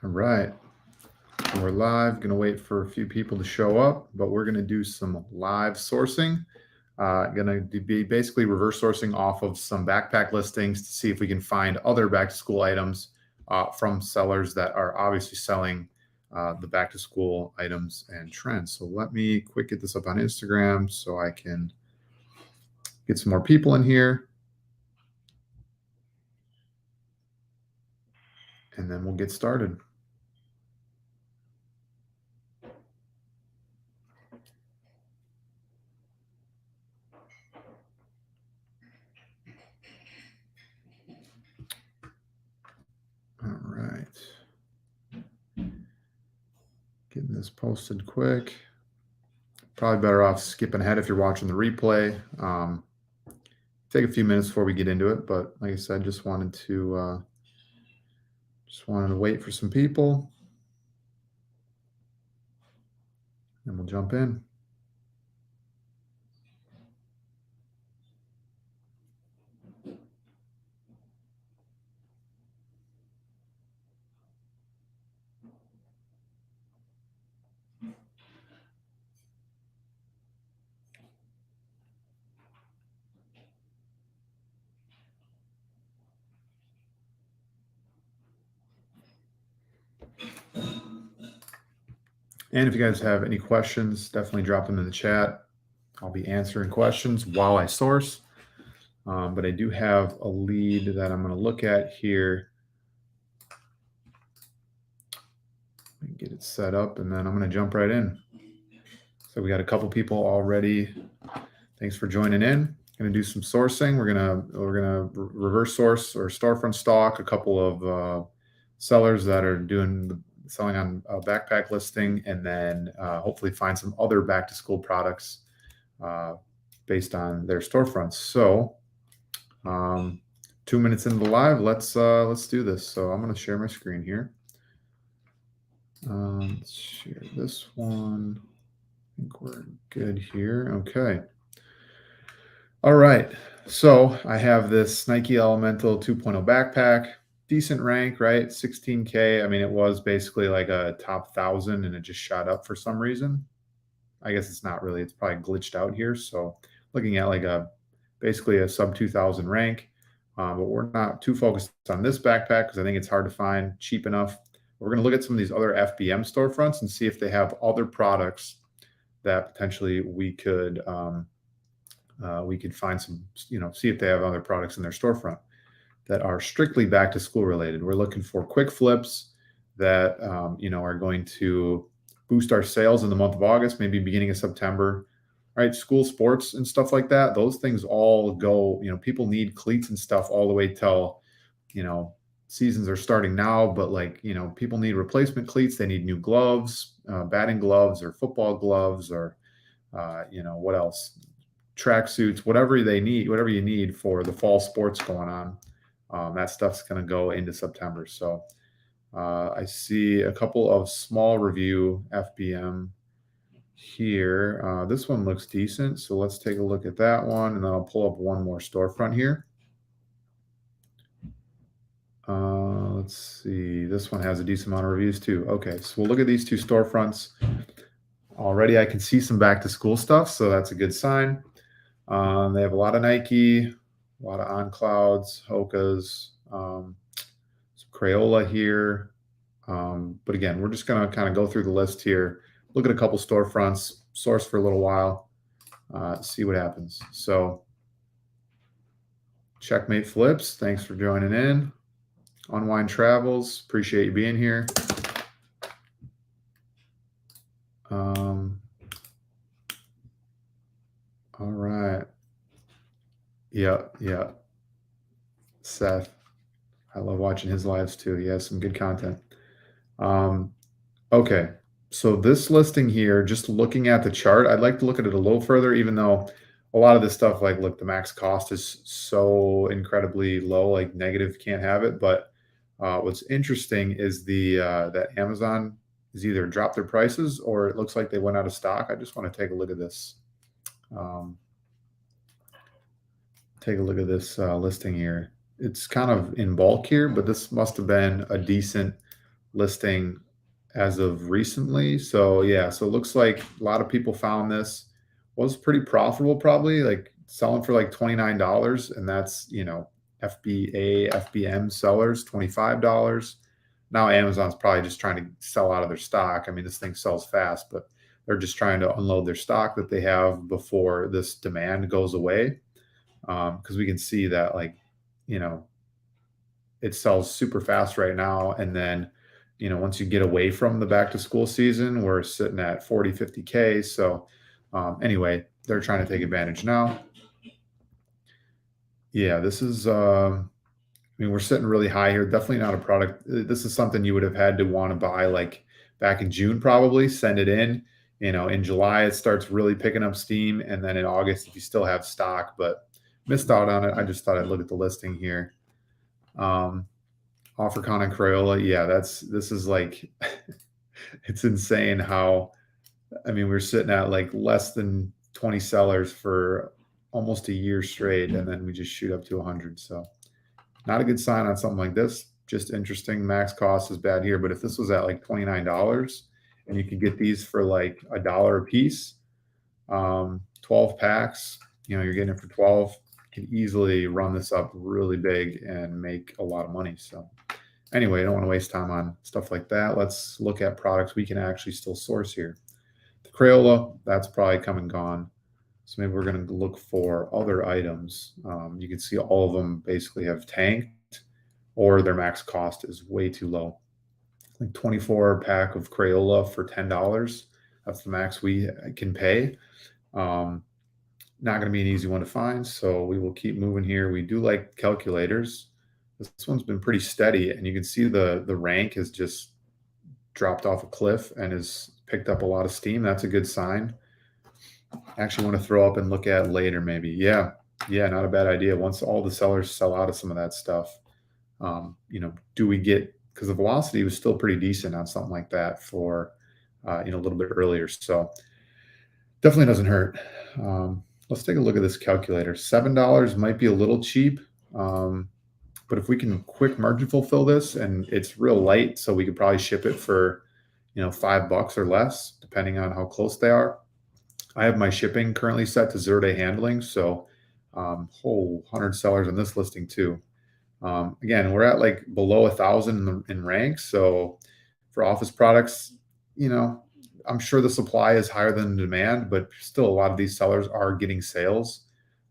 All right. We're live. Going to wait for a few people to show up, but we're going to do some live sourcing. Going to be basically reverse sourcing off of some backpack listings to see if we can find other back to school items from sellers that are obviously selling the back to school items and trends. So let me quick get this up on Instagram so I can get some more people in here. And then we'll get started. All right. Getting this posted quick. Probably better off skipping ahead if you're watching the replay. Take a few minutes before we get into it, but like I said, just wanted to wait for some people, and we'll jump in. And if you guys have any questions, definitely drop them in the chat. I'll be answering questions while I source. But I do have a lead that I'm going to look at here. Get it set up, and then I'm going to jump right in. So we got a couple people already. Thanks for joining in. Going to do some sourcing. We're gonna reverse source or storefront stock a couple of sellers that are selling on a backpack listing, and then hopefully find some other back to school products based on their storefronts. So 2 minutes into the live, let's do this. So I'm going to share my screen here. Let's share this one. I think we're good here. Okay. All right. So I have this Nike Elemental 2.0 backpack. Decent rank, right? 16K. I mean, it was basically like a top 1,000 and it just shot up for some reason. I guess it's not really. It's probably glitched out here. So looking at like basically a sub 2,000 rank. But we're not too focused on this backpack because I think it's hard to find cheap enough. We're going to look at some of these other FBM storefronts and see if they have other products that potentially we could find some, see if they have other products in their storefront that are strictly back to school related. We're looking for quick flips that, are going to boost our sales in the month of August, maybe beginning of September, right? School sports and stuff like that. Those things all go, people need cleats and stuff all the way till, seasons are starting now, but people need replacement cleats. They need new gloves, batting gloves or football gloves or, what else? Track suits, whatever you need for the fall sports going on. That stuff's going to go into September. So I see a couple of small review FBM here. This one looks decent. So let's take a look at that one. And then I'll pull up one more storefront here. Let's see. This one has a decent amount of reviews too. Okay. So we'll look at these two storefronts. Already I can see some back to school stuff. So that's a good sign. They have a lot of Nike, a lot of On Clouds, Hoka's, some Crayola here. But again, we're just going to kind of go through the list here, look at a couple storefronts, source for a little while, see what happens. So Checkmate Flips, thanks for joining in. Unwind Travels, appreciate you being here. All right. Yeah. Seth, I love watching his lives too. He has some good content. Okay. So this listing here, just looking at the chart, I'd like to look at it a little further, even though a lot of this stuff, like, look, the max cost is so incredibly low, like negative, can't have it. But what's interesting is that Amazon has either dropped their prices or it looks like they went out of stock. I just want to take a look at this. Listing here. It's kind of in bulk here, but this must have been a decent listing as of recently. So yeah, so it looks like a lot of people found this was pretty profitable, probably like selling for like $29, and that's FBA, FBM sellers $25. Now Amazon's probably just trying to sell out of their stock. I mean, this thing sells fast, but they're just trying to unload their stock that they have before this demand goes away. Because we can see that you know it sells super fast right now, and then once you get away from the back to school season, we're sitting at 40, 50K. So anyway, they're trying to take advantage now. Yeah, this is I mean, we're sitting really high here. Definitely not a product. This is something you would have had to want to buy like back in June, probably send it in. In July, it starts really picking up steam. And then in August, if you still have stock, but missed out on it. I just thought I'd look at the listing here. Um, Offercon and Crayola. Yeah, this is like, it's insane how, I mean, we're sitting at like less than 20 sellers for almost a year straight. And then we just shoot up to 100. So, not a good sign on something like this. Just interesting. Max cost is bad here, but if this was at like $29 and you could get these for like $1 a piece, 12 packs, you're getting it for 12, you can easily run this up really big and make a lot of money. So anyway, I don't want to waste time on stuff like that. Let's look at products we can actually still source here. The Crayola, that's probably come and gone. So maybe we're going to look for other items. You can see all of them basically have tanked, or their max cost is way too low. Like 24 pack of Crayola for $10. That's the max we can pay. Not going to be an easy one to find, so we will keep moving here. We do like calculators. This one's been pretty steady, and you can see the rank has just dropped off a cliff and has picked up a lot of steam. That's a good sign. Actually want to throw up and look at later, maybe. Yeah, not a bad idea. Once all the sellers sell out of some of that stuff, do we get, because the velocity was still pretty decent on something like that for a little bit earlier. So definitely doesn't hurt. Let's take a look at this calculator. $7 might be a little cheap, but if we can quick margin fulfill this, and it's real light, so we could probably ship it for $5 or less, depending on how close they are. I have my shipping currently set to 0-day handling, so whole 100 sellers on this listing too. Again, we're at like below 1,000 in ranks, so for office products, I'm sure the supply is higher than the demand, but still a lot of these sellers are getting sales.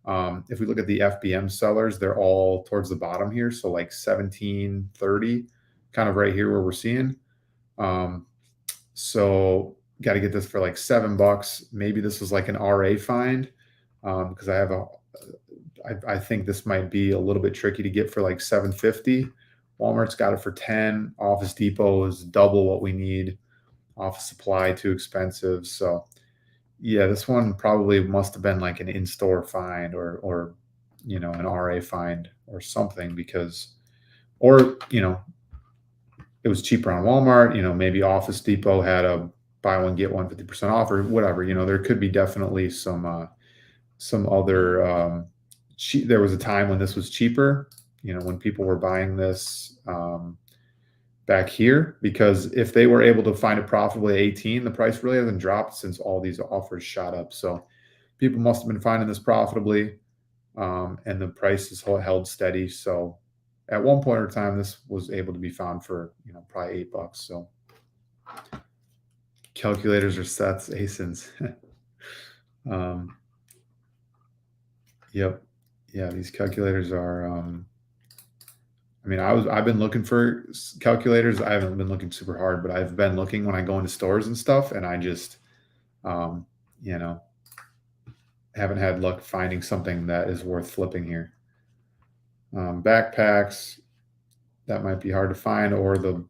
If we look at the FBM sellers, they're all towards the bottom here, so like 1730, kind of right here where we're seeing. So got to get this for like $7. Maybe this was like an RA find, because I think this might be a little bit tricky to get for like 750. Walmart's got it for 10. Office Depot is double what we need. Office Supply too expensive. So yeah, this one probably must have been like an in-store find or an RA find or something, because it was cheaper on Walmart. Maybe Office Depot had a buy one get one 50% off or whatever. There could be definitely some other. There was a time when this was cheaper. When people were buying this back here, because if they were able to find it profitably at 18, the price really hasn't dropped since all these offers shot up. So people must have been finding this profitably, and the price is held steady. So at one point in time, this was able to be found for probably $8. So calculators or sets, ASINs. Yep. Yeah, these calculators are. I've been looking for calculators. I haven't been looking super hard, but I've been looking when I go into stores and stuff, and I just, haven't had luck finding something that is worth flipping here. Backpacks, that might be hard to find, or that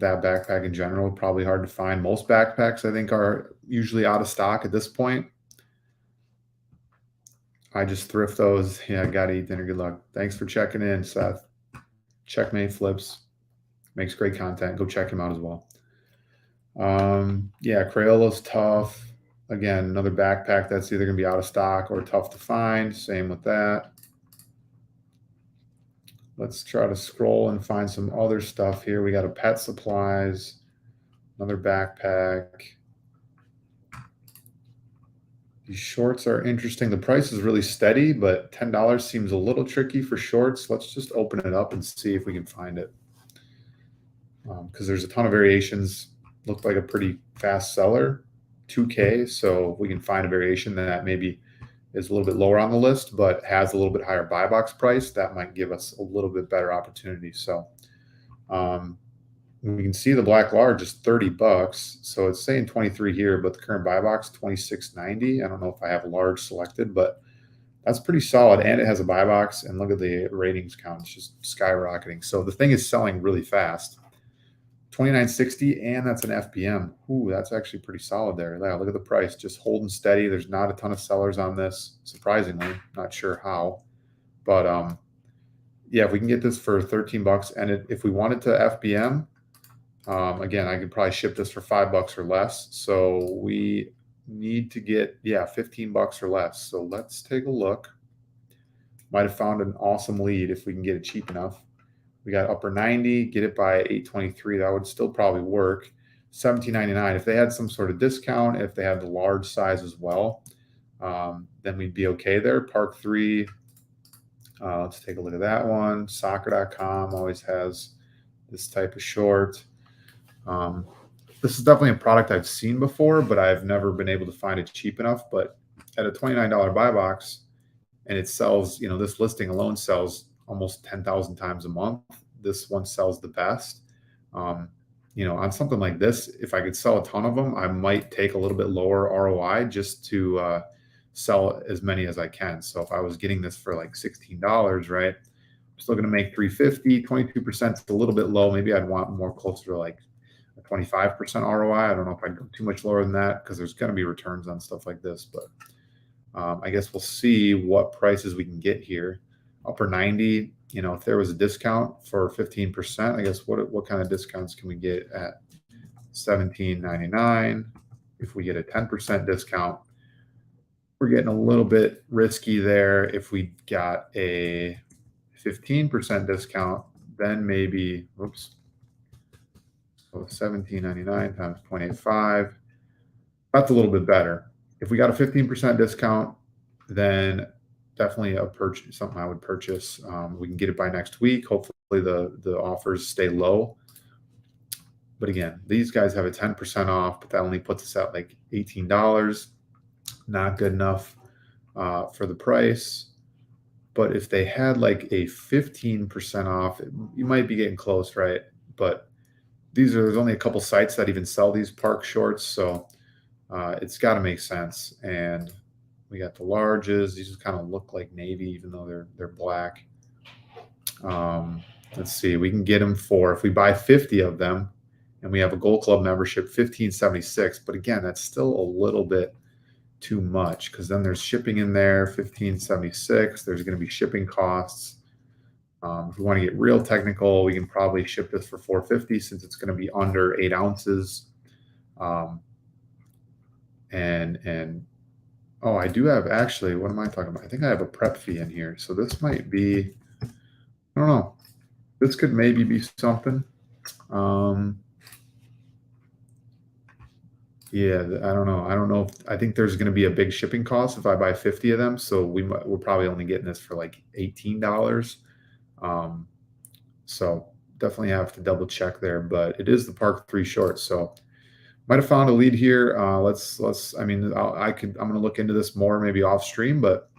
backpack in general, probably hard to find. Most backpacks, I think, are usually out of stock at this point. I just thrift those. Yeah, gotta eat dinner. Good luck. Thanks for checking in, Seth. Checkmate Flips makes great content. Go check him out as well. Yeah, Crayola's tough. Again, another backpack that's either going to be out of stock or tough to find. Same with that. Let's try to scroll and find some other stuff here. We got a pet supplies, another backpack. These shorts are interesting. The price is really steady, but $10 seems a little tricky for shorts. Let's just open it up and see if we can find it. Because there's a ton of variations. Looked like a pretty fast seller, 2K. So if we can find a variation that maybe is a little bit lower on the list, but has a little bit higher buy box price, that might give us a little bit better opportunity. So um, we can see the black large is 30 bucks. So it's saying 23 here, but the current buy box 26.90. I don't know if I have a large selected, but that's pretty solid. And it has a buy box. And look at the ratings count. It's just skyrocketing. So the thing is selling really fast. 29.60, and that's an FBM. Ooh, that's actually pretty solid there. Yeah, look at the price, just holding steady. There's not a ton of sellers on this, surprisingly. Not sure how, but yeah, if we can get this for 13 bucks, and if we wanted to FBM, again, I could probably ship this for $5 or less. So we need to get 15 bucks or less. So let's take a look. Might have found an awesome lead if we can get it cheap enough. We got upper 90, get it by 823. That would still probably work. 17.99. If they had some sort of discount, if they had the large size as well, then we'd be okay there. Park 3. Let's take a look at that one. Soccer.com always has this type of short. This is definitely a product I've seen before, but I've never been able to find it cheap enough. But at a $29 buy box, and it sells, this listing alone sells almost 10,000 times a month. This one sells the best. On something like this, if I could sell a ton of them, I might take a little bit lower ROI just to sell as many as I can. So if I was getting this for like $16, right, I'm still going to make 350. 22% is a little bit low. Maybe I'd want more closer to like a 25% ROI. I don't know if I'd go too much lower than that because there's going to be returns on stuff like this. But I guess we'll see what prices we can get here. Upper 90, if there was a discount for 15%, I guess what kind of discounts can we get at $17.99? If we get a 10% discount, we're getting a little bit risky there. If we got a 15% discount, then maybe, so $17.99 times 0.85, that's a little bit better. If we got a 15% discount, then definitely something I would purchase. We can get it by next week. Hopefully the offers stay low. But again, these guys have a 10% off, but that only puts us at like $18. Not good enough for the price. But if they had like a 15% off, you might be getting close, right? But there's only a couple sites that even sell these park shorts. So it's got to make sense. And we got the larges. These just kind of look like navy, even though they're black. Let's see. We can get them for, if we buy 50 of them and we have a Gold Club membership, $15.76. But again, that's still a little bit too much because then there's shipping in there, $15.76. There's going to be shipping costs. If we want to get real technical, we can probably ship this for $4.50 since it's going to be under 8 ounces. Oh, I do have actually, what am I talking about? I think I have a prep fee in here. So this might be, I don't know. This could maybe be something. Yeah, I don't know. I don't know I think there's going to be a big shipping cost if I buy 50 of them. So we're probably only getting this for like $18. So definitely have to double check there, but it is the Park 3 short. So might have found a lead here. I'm going to look into this more maybe off stream, but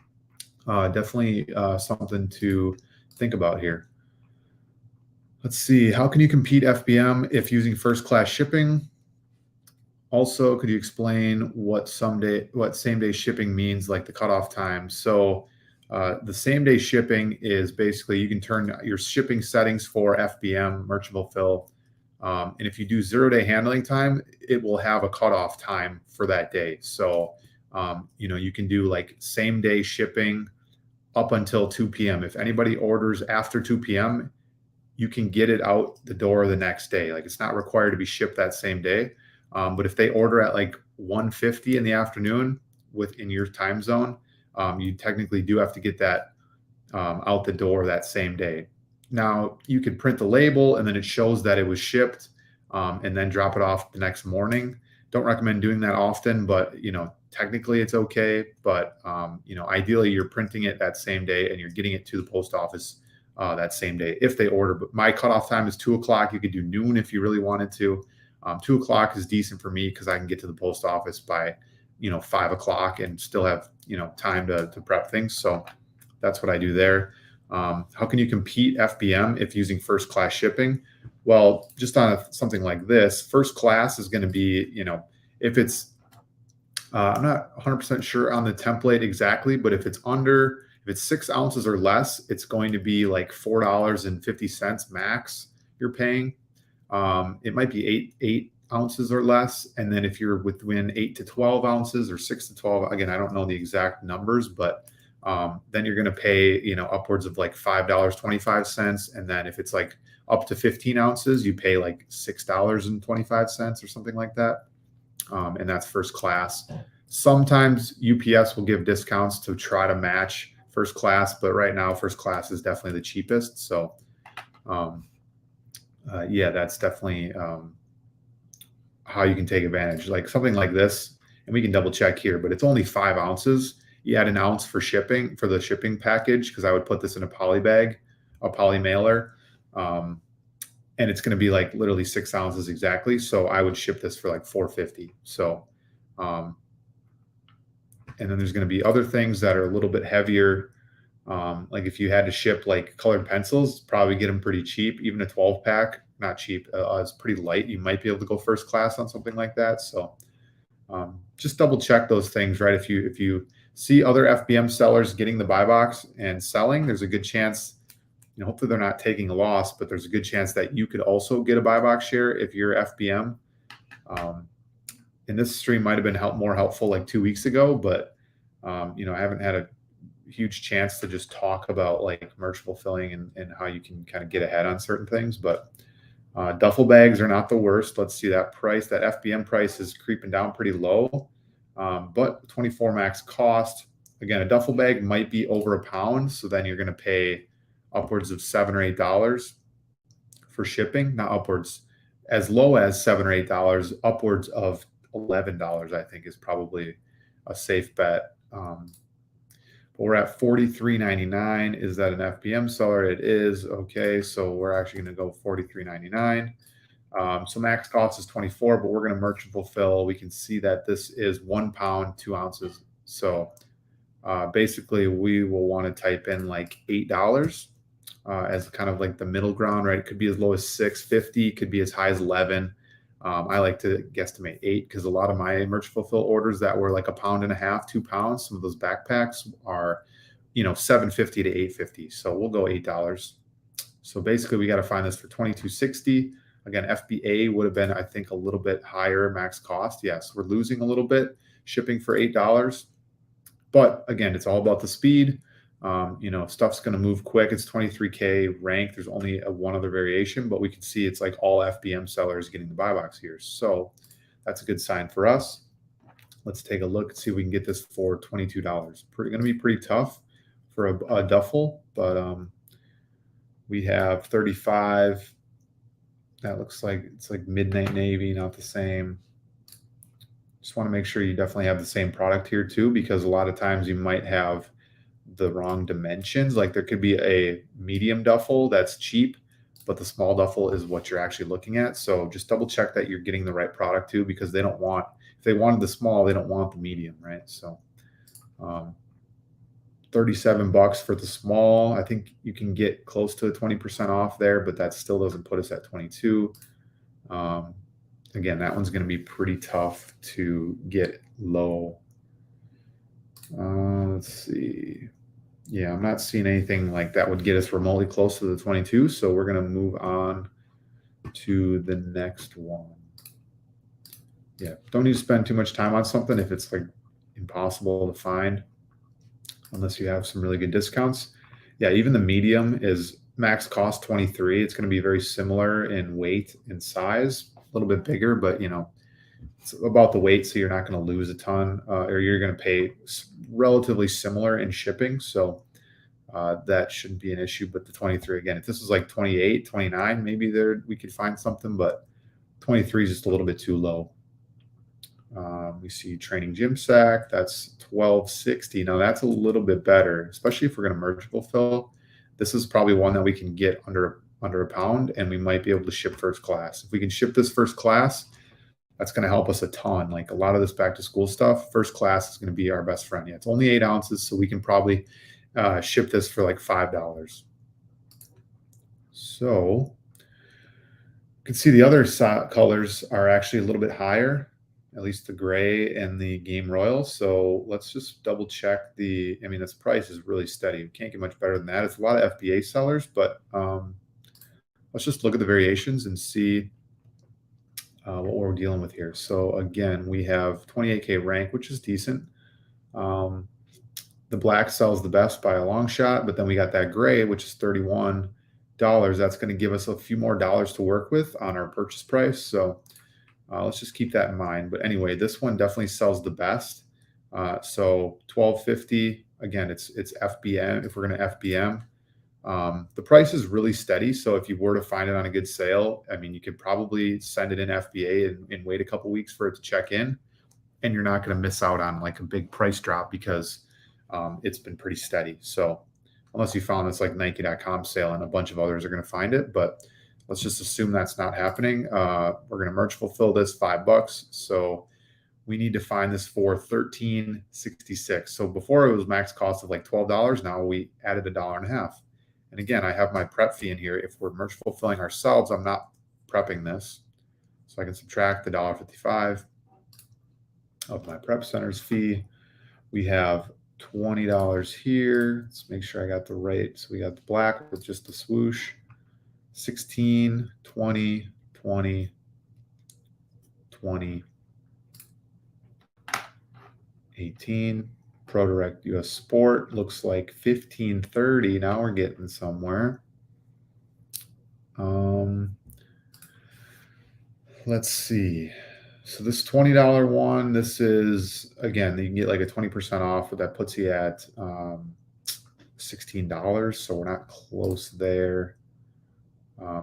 definitely something to think about here. Let's see. How can you compete FBM if using first class shipping? Also, could you explain what same day shipping means, like the cutoff time? So the same day shipping is basically you can turn your shipping settings for FBM, merchant fulfill. And if you do 0-day handling time, it will have a cutoff time for that day. So, you can do like same day shipping up until 2 p.m. If anybody orders after 2 p.m., you can get it out the door the next day. Like it's not required to be shipped that same day. But if they order at like 1:50 in the afternoon within your time zone, you technically do have to get that out the door that same day. Now you could print the label and then it shows that it was shipped, and then drop it off the next morning. Don't recommend doing that often, but technically it's okay. But ideally you're printing it that same day and you're getting it to the post office that same day if they order. But my cutoff time is 2 o'clock. You could do noon if you really wanted to. 2 o'clock is decent for me because I can get to the post office by 5 o'clock and still have time to prep things. So that's what I do there. How can you compete FBM if using first class shipping? Well, just on something like this, first class is going to be, if it's, I'm not 100% sure on the template exactly, but if it's 6 ounces or less, it's going to be like $4.50 max you're paying. It might be eight ounces or less. And then if you're within 8 to 12 ounces or 6 to 12, again, I don't know the exact numbers, but then you're going to pay, upwards of like $5.25. And then if it's like up to 15 ounces, you pay like $6.25 or something like that. And that's first class. Sometimes UPS will give discounts to try to match first class, but right now first class is definitely the cheapest. So, yeah, that's definitely how you can take advantage. Like something like this, and we can double check here, but it's only 5 ounces. You add an ounce for shipping, for the shipping package, because I would put this in a poly bag, a poly mailer, and it's going to be like literally 6 ounces exactly. So I would ship this for like $4.50. So, and then there's going to be other things that are a little bit heavier. Like if you had to ship like colored pencils, probably get them pretty cheap. Even a 12 pack, not cheap, it's pretty light. You might be able to go first class on something like that. So just double check those things, right? If you see other FBM sellers getting the buy box and selling, there's a good chance, hopefully they're not taking a loss, but there's a good chance that you could also get a buy box share if you're FBM. And this stream might have been more helpful like 2 weeks ago, but I haven't had a huge chance to just talk about like merch fulfilling and how you can kind of get ahead on certain things. But duffel bags are not the worst. Let's see that price. That FBM price is creeping down pretty low, but 24 max cost. Again, a duffel bag might be over £1, so then you're going to pay upwards of $7 or $8 for shipping. Not upwards, as low as $7 or $8, upwards of $11, I think, is probably a safe bet. But we're at $43.99. Is that an FBM seller? It is. Okay, so we're actually going to go $43.99. So max cost is 24, but we're going to merchant fulfill. We can see that this is 1 pound, 2 ounces. So basically, we will want to type in like $8 as kind of like the middle ground, right? It could be as low as $6.50, could be as high as 11. I like to guesstimate 8 because a lot of my merchant fulfill orders that were like 1.5 pounds, 2 pounds, some of those backpacks are, $7.50 to $8.50. So we'll go $8. So basically we got to find this for $22.60. Again, FBA would have been, I think, a little bit higher max cost. Yes, we're losing a little bit shipping for $8. But again, it's all about the speed. Stuff's going to move quick. It's 23K rank. There's only one other variation, but we can see it's like all FBM sellers getting the buy box here. So that's a good sign for us. Let's take a look and see if we can get this for $22. Going to be pretty tough for a duffel, but we have 35. That looks like it's like midnight navy, not the same. Just want to make sure you definitely have the same product here too, because a lot of times you might have the wrong dimensions. Like there could be a medium duffel that's cheap, but the small duffel is what you're actually looking at. So just double check that you're getting the right product too, because they don't want, if they wanted the small, they don't want the medium, right? So $37 for the small. I think you can get close to a 20% off there, but that still doesn't put us at 22. Again, that one's going to be pretty tough to get low. Let's see. Yeah, I'm not seeing anything like that would get us remotely close to the 22. So we're going to move on to the next one. Yeah, don't need to spend too much time on something if it's like impossible to find unless you have some really good discounts. Yeah, even the medium is max cost 23. It's going to be very similar in weight and size, a little bit bigger, but it's about the weight, so you're not going to lose a ton, or you're going to pay relatively similar in shipping. So that shouldn't be an issue. But the 23, again, if this was like 28, 29, maybe there we could find something, but 23 is just a little bit too low. We see training gym sack, that's 1260. Now that's a little bit better, especially if we're going to merge fulfill. This is probably one that we can get under a pound, and we might be able to ship first class. If we can ship this first class, that's going to help us a ton. Like a lot of this back to school stuff, first class is going to be our best friend. Yeah, it's only 8 ounces, so we can probably ship this for like $5. So you can see the other colors are actually a little bit higher, at least the gray and the game royal. So let's just double check I mean, this price is really steady. We can't get much better than that. It's a lot of FBA sellers, but let's just look at the variations and see what we're dealing with here. So again, we have 28K rank, which is decent. The black sells the best by a long shot, but then we got that gray, which is $31. That's going to give us a few more dollars to work with on our purchase price. So let's just keep that in mind. But anyway, this one definitely sells the best. So $12.50. Again, it's FBM. If we're going to FBM, the price is really steady. So if you were to find it on a good sale, I mean, you could probably send it in FBA and wait a couple weeks for it to check in, and you're not going to miss out on like a big price drop because it's been pretty steady. So unless you found this like Nike.com sale, and a bunch of others are going to find it, but let's just assume that's not happening. We're going to merge fulfill this $5. So we need to find this for $13.66. So before it was max cost of like $12. Now we added $1.50. And again, I have my prep fee in here. If we're merge fulfilling ourselves, I'm not prepping this. So I can subtract the $1.55 of my prep center's fee. We have $20 here. Let's make sure I got the right. So we got the black with just the swoosh. 16, 20, 20, 20, 18. Pro Direct US Sport looks like 15.30. Now we're getting somewhere. Let's see. So this $20 one, this is, again, you can get like a 20% off, but that puts you at $16. So we're not close there.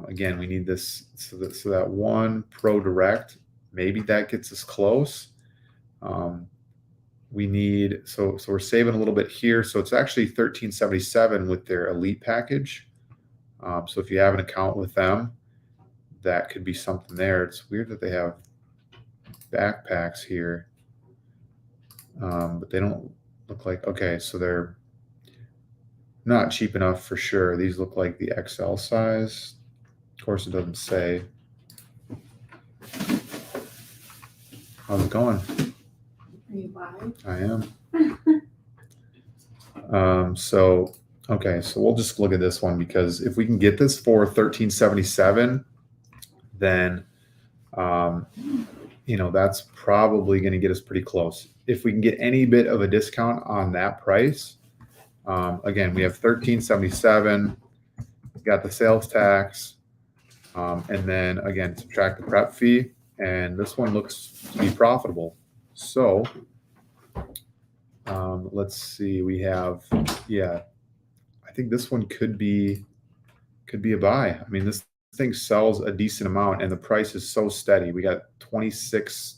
Again, we need this, so that one Pro Direct, maybe that gets us close. We need, so we're saving a little bit here. So it's actually $13.77 with their Elite package. So if you have an account with them, that could be something there. It's weird that they have backpacks here, but they don't look like, okay, so they're not cheap enough for sure. These look like the XL size. Of course, it doesn't say. How's it going? Are you live? I am. Okay, so we'll just look at this one, because if we can get this for $13.77, then that's probably going to get us pretty close. If we can get any bit of a discount on that price, again, we have $13.77, got the sales tax, and then again, subtract the prep fee, and this one looks to be profitable. So let's see, we have, I think this one could be a buy. I mean, this thing sells a decent amount, and the price is so steady. We got 26.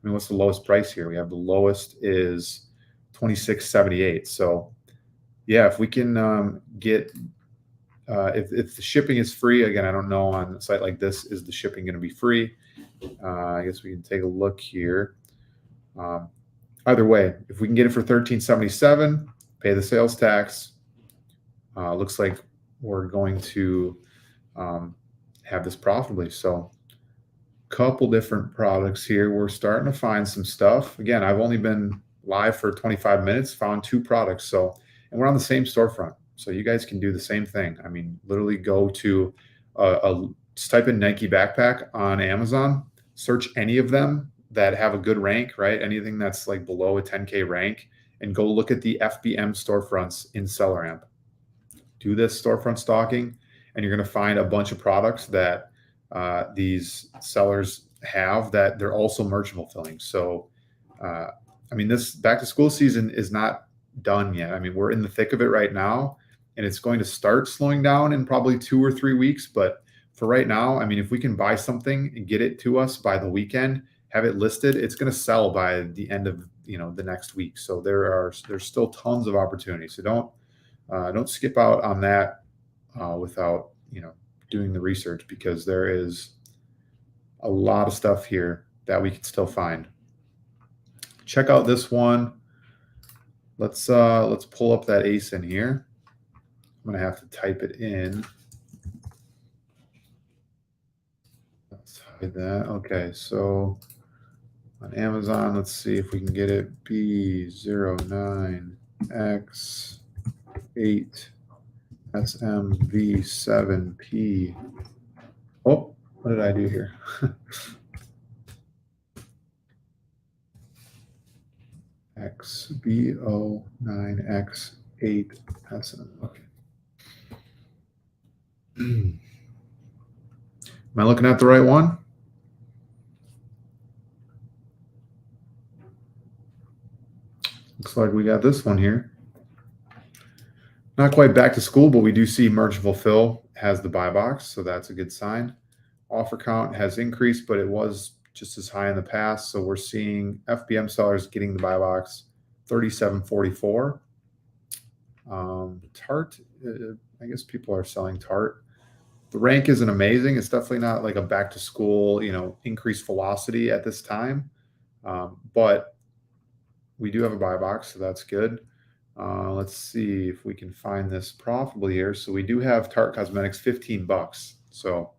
I mean, what's the lowest price here? We have the lowest is 26.78. So yeah, if we can get, if the shipping is free, again, I don't know on a site like this, is the shipping going to be free? I guess we can take a look here. Either way, if we can get it for $13.77, pay the sales tax, looks like we're going to have this profitably. So couple different products here. We're starting to find some stuff. Again, I've only been live for 25 minutes, found 2 products. So, and we're on the same storefront. So you guys can do the same thing. I mean, literally go to just type in Nike backpack on Amazon, search any of them that have a good rank, right? Anything that's like below a 10K rank, and go look at the FBM storefronts in SellerAmp. Do this storefront stalking, and you're going to find a bunch of products that these sellers have that they're also merch fulfilling. So, I mean, this back to school season is not done yet. I mean, we're in the thick of it right now. and it's going to start slowing down in probably 2 or 3 weeks. But for right now, I mean, if we can buy something and get it to us by the weekend, have it listed, it's going to sell by the end of the next week. So there's still tons of opportunities. So don't skip out on that without doing the research, because there is a lot of stuff here that we can still find. Check out this one. Let's pull up that ASIN here. I'm gonna have to type it in. Let's hide that. Okay, so on Amazon, let's see if we can get it. B09X8 SMV7P. Oh, what did I do here? XB09X8 SM. Okay. Am I looking at the right one? Looks like we got this one here. Not quite back to school, but we do see merge fulfill has the buy box, so that's a good sign. Offer count has increased, but it was just as high in the past. So we're seeing FBM sellers getting the buy box 37.44. Tart, I guess people are selling Tart. The rank isn't amazing. It's definitely not like a back to school, increased velocity at this time. But we do have a buy box, so that's good. Let's see if we can find this profitably here. So we do have Tarte Cosmetics, $15. So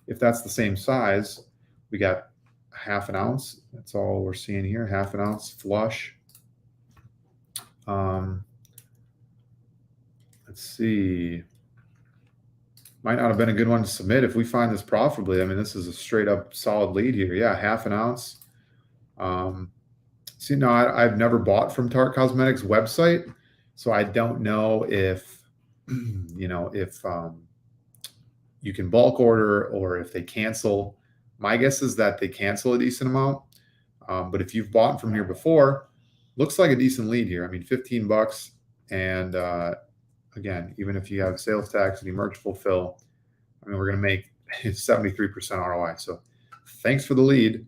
if that's the same size, we got half an ounce. That's all we're seeing here, half an ounce flush. Let's see. Might not have been a good one to submit if we find this profitably. I mean, this is a straight up solid lead here. Yeah, half an ounce. See, no, I've never bought from Tarte Cosmetics website, so I don't know if if you can bulk order or if they cancel. My guess is that they cancel a decent amount. But if you've bought from here before, looks like a decent lead here. I mean, $15, and again, even if you have sales tax and you merge fulfill, I mean, we're going to make 73% ROI. So thanks for the lead.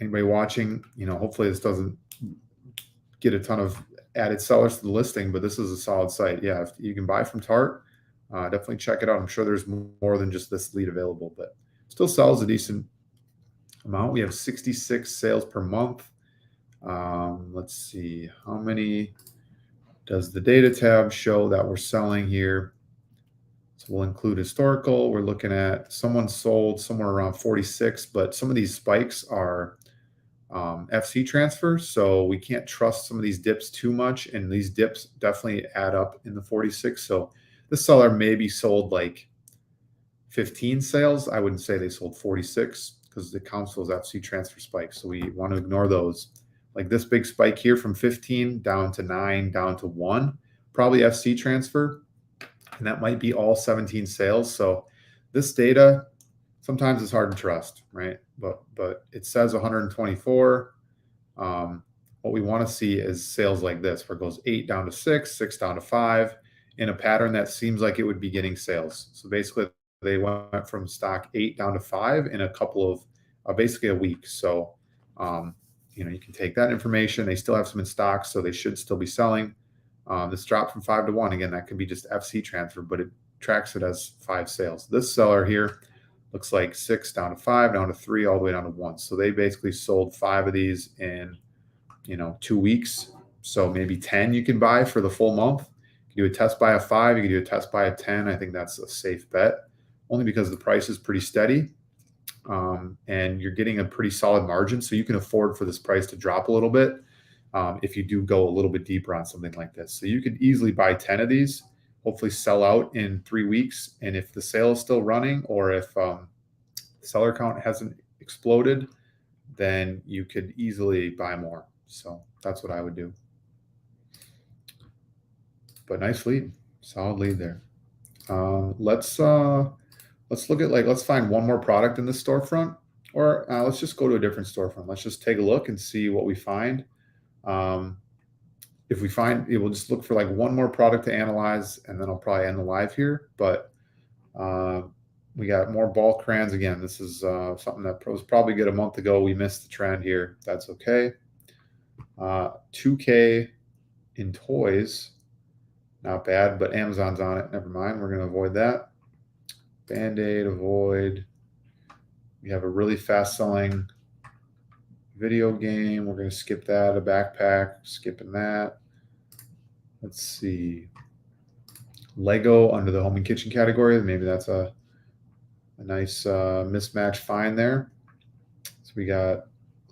Anybody watching, hopefully this doesn't get a ton of added sellers to the listing, but this is a solid site. Yeah, if you can buy from Tarte, definitely check it out. I'm sure there's more than just this lead available, but still sells a decent amount. We have 66 sales per month. Let's see, how many does the data tab show that we're selling here? So we'll include historical. We're looking at someone sold somewhere around 46, but some of these spikes are FC transfers, so we can't trust some of these dips too much, and these dips definitely add up in the 46. So this seller maybe sold like 15 sales. I wouldn't say they sold 46 because it counts those FC transfer spikes, so we want to ignore those. Like this big spike here from 15 down to 9 down to 1, probably FC transfer, and that might be all 17 sales. So this data sometimes it's hard to trust, right? But it says 124. What we want to see is sales like this, where it goes 8 down to 6, 6 down to 5, in a pattern that seems like it would be getting sales. So basically, they went from stock 8 down to 5 in a couple of basically a week. So you can take that information. They still have some in stock, so they should still be selling. This dropped from 5 to 1. Again, that could be just FC transfer, but it tracks it as 5 sales. This seller here looks like 6 down to 5, down to 3, all the way down to 1. So they basically sold 5 of these in 2 weeks. So maybe 10 you can buy for the full month. You can do a test buy of 5. You can do a test buy of 10. I think that's a safe bet, only because the price is pretty steady. And you're getting a pretty solid margin, so you can afford for this price to drop a little bit if you do go a little bit deeper on something like this. So you could easily buy 10 of these, hopefully sell out in 3 weeks. And if the sale is still running, or if seller count hasn't exploded, then you could easily buy more. So that's what I would do. But nice lead, solid lead there. Let's look at let's find one more product in this storefront, or let's just go to a different storefront. Let's just take a look and see what we find. If if we find it, we'll just look for like one more product to analyze, and then I'll probably end the live here. But we got more ball crayons again. This is something that was probably good a month ago. We missed the trend here. That's okay. 2K in toys, not bad, but Amazon's on it. Never mind. We're going to avoid that. Band-Aid, avoid. We have a really fast-selling video game. We're going to skip that. A backpack, skipping that. Let's see. Lego under the home and kitchen category. Maybe that's a nice mismatch find there. So we got a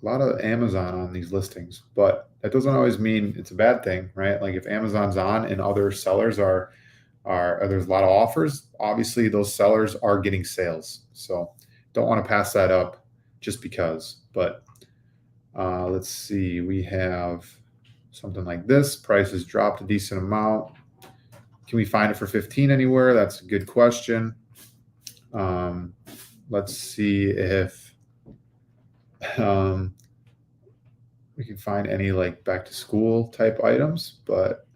lot of Amazon on these listings, but that doesn't always mean it's a bad thing, right? Like if Amazon's on and other sellers are there's a lot of offers, obviously those sellers are getting sales. So don't want to pass that up just because. But let's see, we have something like this. Prices dropped a decent amount. Can we find it for 15 anywhere? That's a good question. Let's see if we can find any like back to school type items, but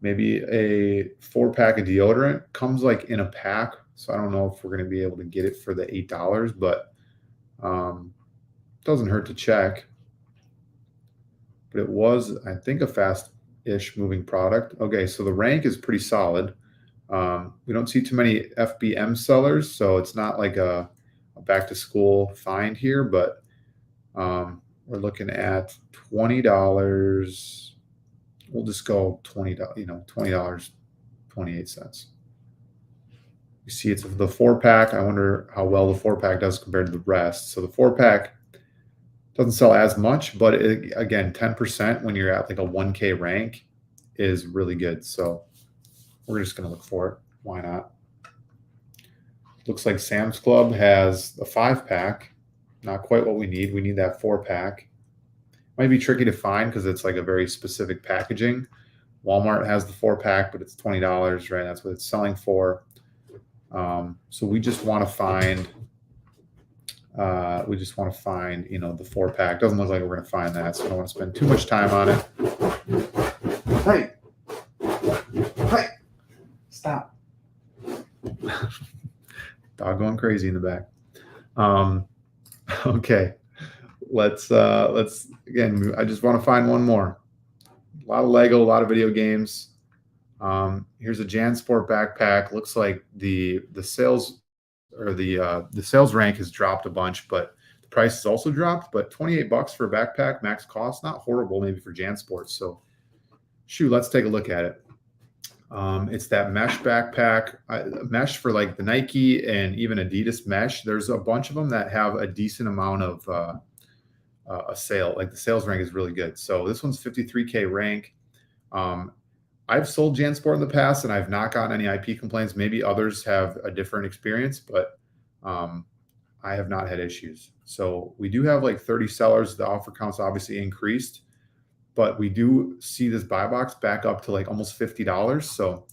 maybe a 4-pack of deodorant comes like in a pack. So I don't know if we're going to be able to get it for the $8, but doesn't hurt to check. But it was, I think, a fast-ish moving product. Okay, so the rank is pretty solid. We don't see too many FBM sellers, so it's not like a back-to-school find here, but we're looking at $20. We'll just go $20, $20.28. You see it's the 4-pack. I wonder how well the 4-pack does compared to the rest. So the 4-pack doesn't sell as much, but again, 10% when you're at like a 1K rank is really good. So we're just going to look for it. Why not? Looks like Sam's Club has a 5-pack. Not quite what we need. We need that 4-pack. Might be tricky to find because it's like a very specific packaging. Walmart has the 4-pack, but it's $20, right? That's what it's selling for. So we just want to find, the 4-pack. Doesn't look like we're going to find that, so I don't want to spend too much time on it. Hey, stop! Dog going crazy in the back. Okay, let's again. I just want to find one more. A lot of Lego, a lot of video games. Here's a JanSport backpack. Looks like the sales or the sales rank has dropped a bunch, but the price has also dropped. But $28 for a backpack, max cost, not horrible maybe for JanSport. So, shoot, let's take a look at it. It's that mesh backpack, mesh for like the Nike and even Adidas mesh. There's a bunch of them that have a decent amount of a sale. Like the sales rank is really good. So this one's 53K rank. I've sold JanSport in the past and I've not gotten any IP complaints. Maybe others have a different experience, but I have not had issues. So we do have like 30 sellers. The offer count's obviously increased, but we do see this buy box back up to like almost $50. So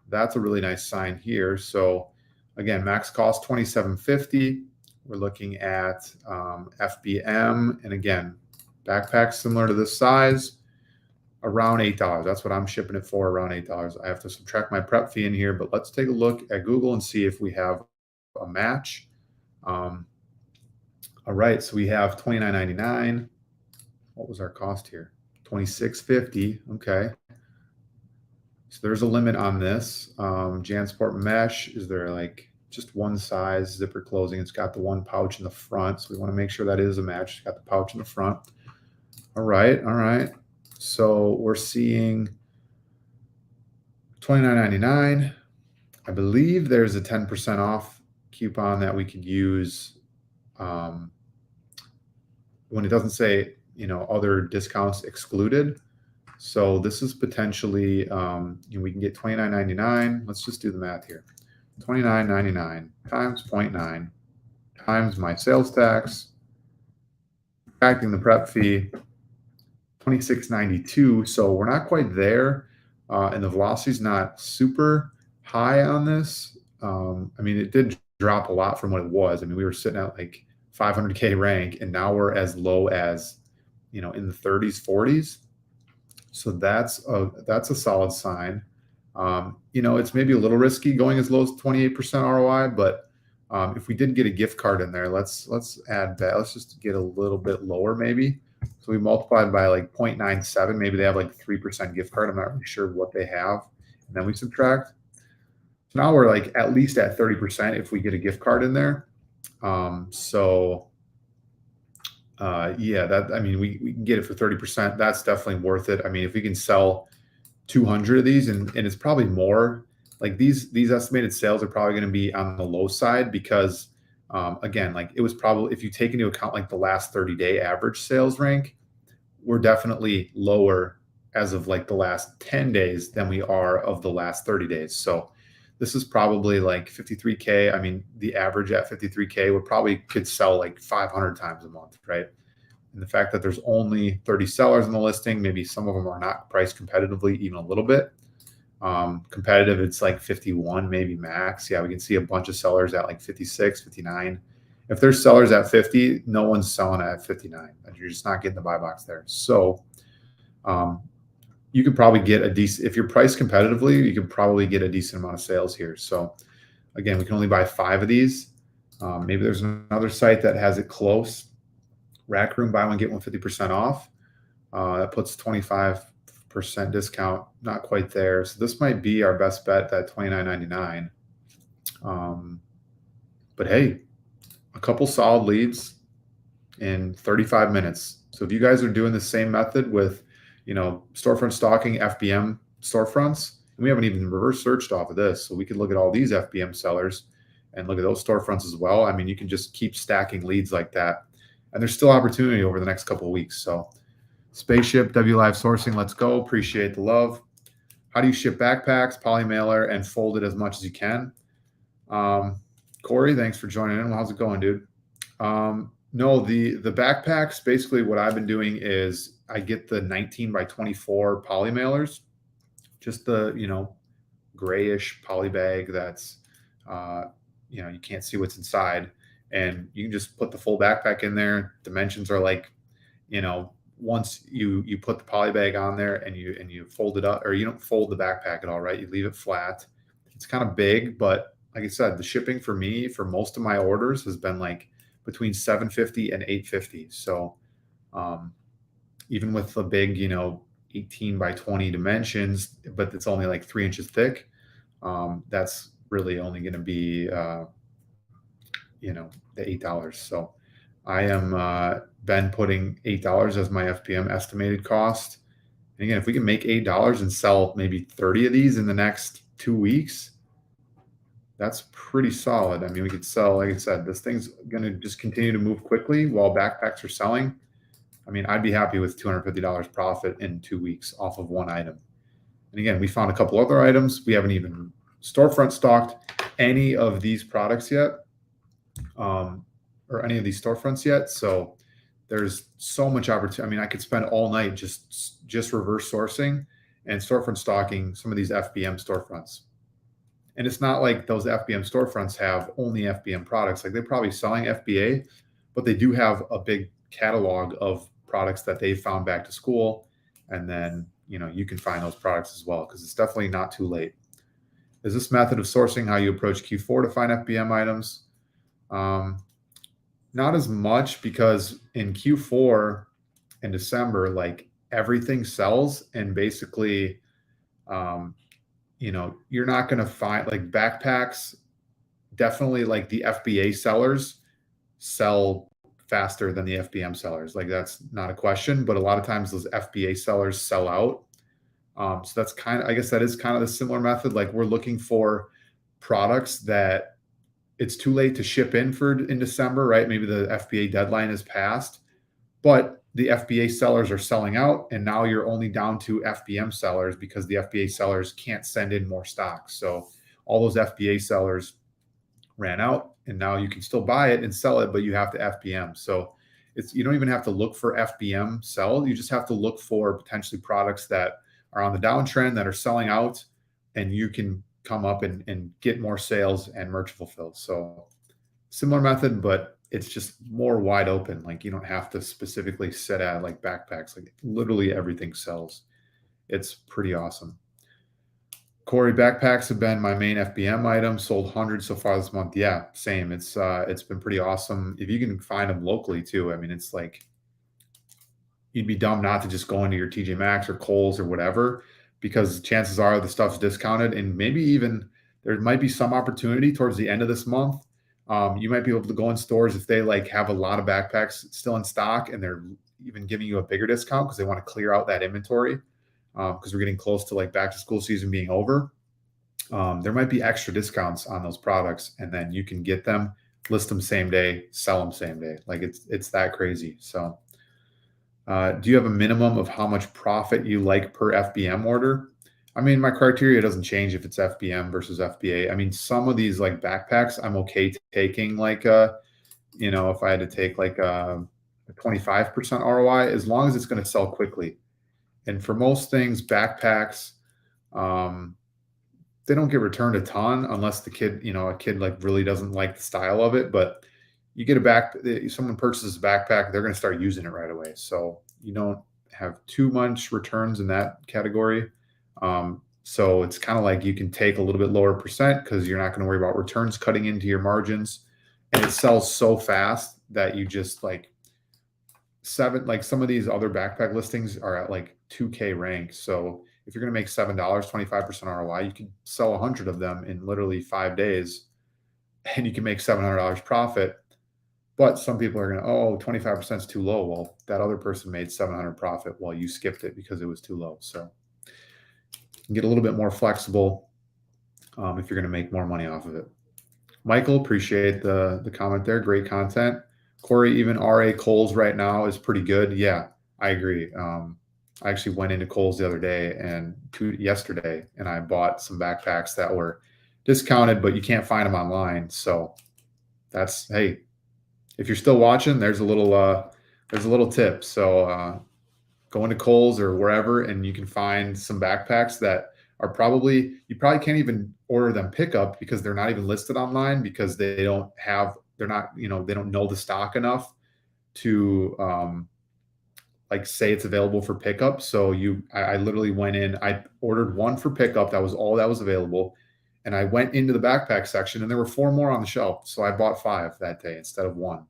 that's a really nice sign here. So again, max cost $27.50. We're looking at FBM. And again, backpacks similar to this size, around $8. That's what I'm shipping it for, around $8. I have to subtract my prep fee in here, but let's take a look at Google and see if we have a match. All right, so we have $29.99. What was our cost here? $26.50. Okay. So there's a limit on this. JanSport mesh, is there like just one size, zipper closing? It's got the one pouch in the front, so we want to make sure that is a match. It's got the pouch in the front. All right, all right. So we're seeing $29.99. I believe there's a 10% off coupon that we could use when it doesn't say, other discounts excluded. So this is potentially, we can get $29.99. Let's just do the math here. $29.99 times 0.9 times my sales tax, subtracting the prep fee, $26.92. So we're not quite there, and the velocity is not super high on this. It did drop a lot from what it was. We were sitting at like 500K rank, and now we're as low as, in the 30s, 40s. So that's a solid sign. It's maybe a little risky going as low as 28% ROI, but if we did get a gift card in there, let's add that. Let's just get a little bit lower, maybe. So we multiplied by like 0.97. Maybe they have like 3% gift card. I'm not really sure what they have. And then we subtract. So now we're like at least at 30% if we get a gift card in there. Yeah, we can get it for 30%. That's definitely worth it. I mean, if we can sell 200 of these, and it's probably more, like these estimated sales are probably going to be on the low side because again, like it was probably, if you take into account like the last 30-day average sales rank, we're definitely lower as of like the last 10 days than we are of the last 30 days. So this is probably like 53K. I mean, the average at 53K would probably could sell like 500 times a month, right? And the fact that there's only 30 sellers in the listing, maybe some of them are not priced competitively, even a little bit. Competitive, it's like 51, maybe max. Yeah, we can see a bunch of sellers at like 56, 59. If there's sellers at 50, no one's selling at 59. You're just not getting the buy box there. So you could probably get a decent, if you're priced competitively, you could probably get a decent amount of sales here. So again, we can only buy 5 of these. Maybe there's another site that has it close. Rack Room, buy one, get one 50% off. That puts 25% discount, not quite there. So this might be our best bet, that $29.99. But hey, a couple solid leads in 35 minutes. So if you guys are doing the same method with, storefront stalking, FBM storefronts, and we haven't even reverse searched off of this, so we could look at all these FBM sellers and look at those storefronts as well. I mean, you can just keep stacking leads like that, and there's still opportunity over the next couple of weeks. So Spaceship, W Live Sourcing, let's go. Appreciate the love. How do you ship backpacks, poly mailer, and fold it as much as you can? Corey, thanks for joining in. How's it going, dude? No, the backpacks, basically what I've been doing is I get the 19 by 24 poly mailers, just the, grayish poly bag that's, you can't see what's inside. And you can just put the full backpack in there. Dimensions are like, once you put the poly bag on there and you fold it up, or you don't fold the backpack at all, right? You leave it flat. It's kind of big, but like I said, the shipping for me for most of my orders has been like between $750 and $850. So even with the big, 18 by 20 dimensions, but it's only like 3 inches thick, that's really only going to be the $8. So I am been putting $8 as my FBM estimated cost. And again, if we can make $8 and sell maybe 30 of these in the next 2 weeks, that's pretty solid. I mean, we could sell, like I said, this thing's going to just continue to move quickly while backpacks are selling. I mean, I'd be happy with $250 profit in 2 weeks off of one item. And again, we found a couple other items. We haven't even storefront stocked any of these products yet, or any of these storefronts yet. So there's so much opportunity. I mean, I could spend all night just reverse sourcing and storefront stocking some of these FBM storefronts. And it's not like those FBM storefronts have only FBM products. Like they're probably selling FBA, but they do have a big catalog of products that they found back to school. And then, you can find those products as well, because it's definitely not too late. Is this method of sourcing how you approach Q4 to find FBM items? Not as much, because in Q4 in December, like everything sells, and basically, you're not going to find like backpacks. Definitely, like the FBA sellers sell faster than the FBM sellers. Like that's not a question, but a lot of times those FBA sellers sell out. So that's I guess that is kind of the similar method. Like we're looking for products that it's too late to ship in December, right? Maybe the FBA deadline is passed, but the FBA sellers are selling out, and now you're only down to FBM sellers because the FBA sellers can't send in more stock. So all those FBA sellers ran out, and now you can still buy it and sell it, but you have to FBM. So you don't even have to look for FBM sell. You just have to look for potentially products that are on the downtrend that are selling out, and you can come up and get more sales and merch fulfilled. So similar method, but it's just more wide open. Like you don't have to specifically set at like backpacks. Like literally everything sells. It's pretty awesome. Corey, backpacks have been my main FBM item. Sold hundreds so far this month. Yeah, same. It's been pretty awesome. If you can find them locally too, I mean, it's like you'd be dumb not to just go into your TJ Maxx or Kohl's or whatever, because chances are the stuff's discounted, and maybe even there might be some opportunity towards the end of this month. You might be able to go in stores if they like have a lot of backpacks still in stock, and they're even giving you a bigger discount because they want to clear out that inventory because we're getting close to like back to school season being over. There might be extra discounts on those products, and then you can get them, list them same day, sell them same day. Like it's that crazy. So, do you have a minimum of how much profit you like per FBM order? I mean, my criteria doesn't change if it's FBM versus FBA. I mean, some of these like backpacks, I'm okay taking like if I had to take like a 25% ROI, as long as it's going to sell quickly. And for most things, backpacks, um, they don't get returned a ton unless a kid like really doesn't like the style of it. But you get someone purchases a backpack, they're going to start using it right away. So you don't have too much returns in that category. So it's kind of like you can take a little bit lower percent because you're not going to worry about returns cutting into your margins. And it sells so fast that you just like like some of these other backpack listings are at like 2K ranks. So if you're going to make $7, 25% ROI, you can sell 100 of them in literally 5 days and you can make $700 profit. But some people are going to, 25% is too low. Well, that other person made 700 profit while you skipped it because it was too low. So you can get a little bit more flexible if you're going to make more money off of it. Michael, appreciate the comment there. Great content. Corey, even RA Kohl's right now is pretty good. Yeah, I agree. I actually went into Kohl's the other day yesterday, and I bought some backpacks that were discounted, but you can't find them online. So hey, if you're still watching, there's a little tip. So go into Kohl's or wherever, and you can find some backpacks that are you probably can't even order them pickup because they're not even listed online because they don't know the stock enough to like say it's available for pickup. So I literally went in, I ordered one for pickup. That was all that was available. And I went into the backpack section and there were 4 more on the shelf. So I bought 5 that day instead of 1.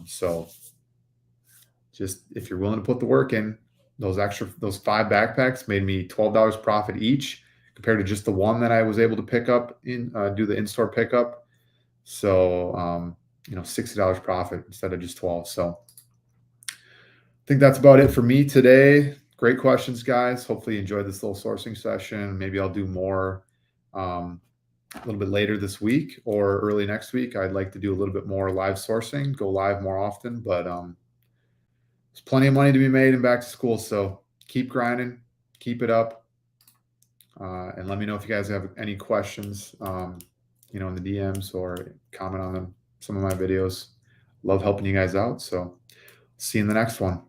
So just if you're willing to put the work in, those 5 backpacks made me $12 profit each compared to just the one that I was able to pick up do the in-store pickup. So, $60 profit instead of just 12. So I think that's about it for me today. Great questions, guys. Hopefully you enjoyed this little sourcing session. Maybe I'll do more a little bit later this week or early next week. I'd like to do a little bit more live sourcing, go live more often, but there's plenty of money to be made in back to school. So keep grinding, keep it up. And let me know if you guys have any questions, in the DMs or comment on some of my videos. Love helping you guys out. So see you in the next one.